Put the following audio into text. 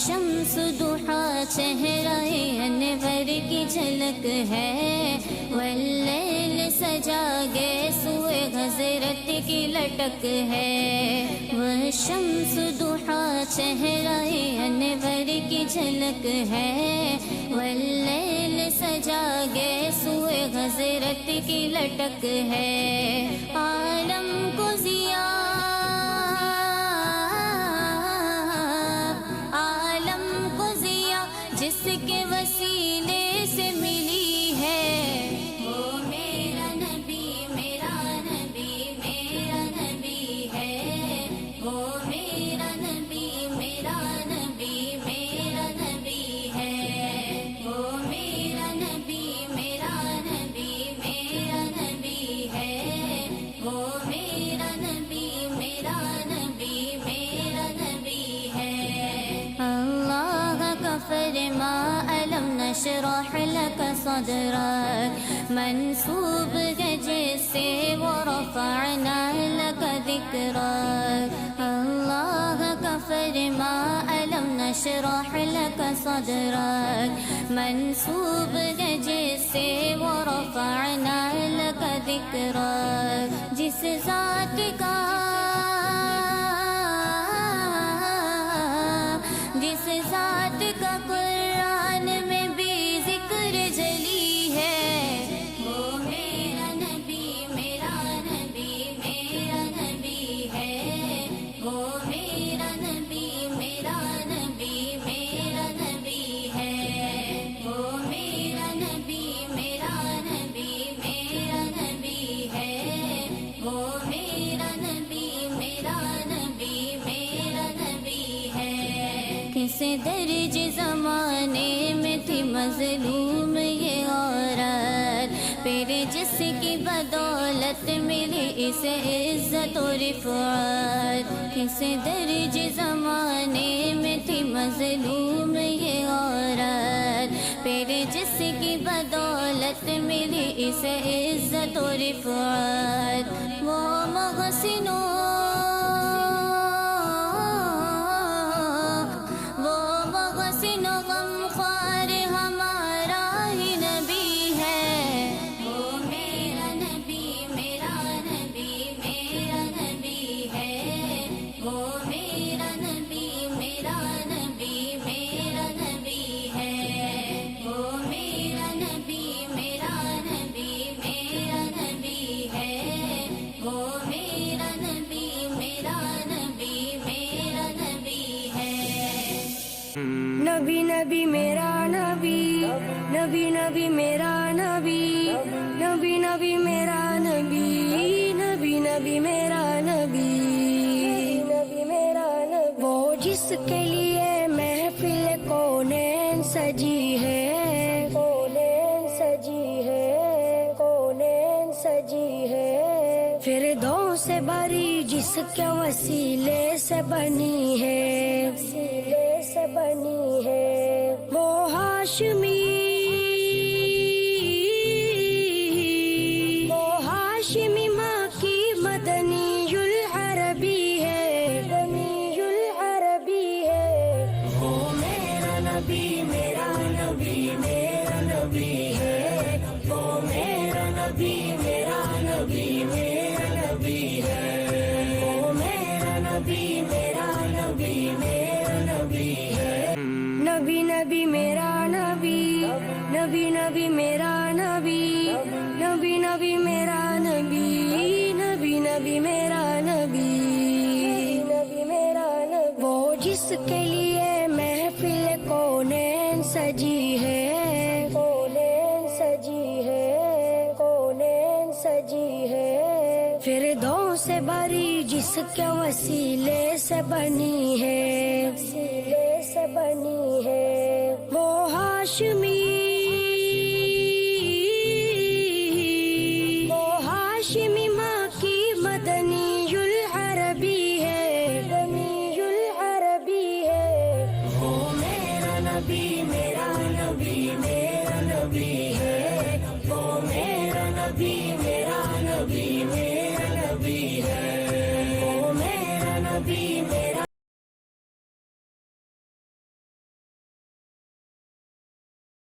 شمس ضحیٰ چہرہ انور کی جھلک ہے، واللیل سجا گیسوئے حضرت کی لٹک ہے، وہ شمس ضحیٰ چہرہ انور کی جھلک ہے، واللیل سجا گیسوئے حضرت کی لٹک ہے، عالم کو ضیاء جس کے وسیلے سے ملی ہے، وہ میرا نبی میرا نبی میرا نبی ہے، وہ میرا نبی میرا نبی میرا نبی ہے، وہ میرا نبی میرا نبی میرا نبی ہے، وہ میرا نبی میرا نبی میرا نبی ہے۔ اللہ کا فرما ألم نشرح لك صدرك منسوب ہے جس سے ورفعنا لك ذکرك، اللہ کا فرما ألم نشرح لك صدرك منسوب ہے جس سے ورفعنا لك ذکرك، جس ذات کا قرآن میں بھی ذکر جلی ہے، وہ میرا نبی میرا نبی میرا نبی ہے، وہ میرا نبی میرا نبی میرا نبی ہے، وہ میرا نبی میرا نبی میرا نبی ہے، وہ میرا نبی میرا نبی میرا نبی ہے۔ کس درج زمانے میں تھی مظلوم یہ عورت، پھر جس کی بدولت ملی اسے عزت و رفعت، کس درج زمانے میں تھی مظلوم یہ عورت، پھر جس کی بدولت ملی اسے عزت و رفعت، وہ محسنوں غمخوار ہمارا ہی نبی ہے، وہ میرا نبی میرا نبی میرا نبی ہے، وہ میرا نبی میرا نبی میرا نبی ہے، وہ میرا نبی میرا نبی میرا نبی ہے، وہ میرا نبی میرا نبی میرا نبی ہے۔ نبی نبی میرا نبی، نبی نبی میرا نبی، نبی نبی میرا نبی، نبی نبی میرا نبی، نبی میرا نبی، وہ جس کے لیے محفل کونین سجی ہے، کونین سجی ہے، کونین سجی ہے، فردوس سے بری جس کے وسیلے سے بنی ہے، وسیلے سے بنی ہے، وہ ہاشمی، وہ ہاشمی ماں کی مدنی العربی ہے، مدنی العربی ہے، وہ میرا نبی میرا نبی میرا نبی ہے، وہ میرا نبی میرا نبی میرا نبی ہے، وہ میرا نبی میرا نبی میرا نبی ہے۔ نبی نبی میرا نبی، نبی نبی میرا نبی، نبی نبی میرا نبی، نبی نبی میرا نبی، نبی میرا نبی، وہ جس کے لیے محفل کونین سجی ہے، کونین سجی ہے، کونین سجی ہے، فردوس سے بری جس کے وسیلے سے بنی ہے، وسیلے سے بنی ہے، وہ ہاشمی، وہ ہاشمی ماں کی مدنی العربی ہے، مدنی العربی ہے، وہ میرا نبی میرا نبی میرا نبی ہے، وہ میرا نبی میرا نبی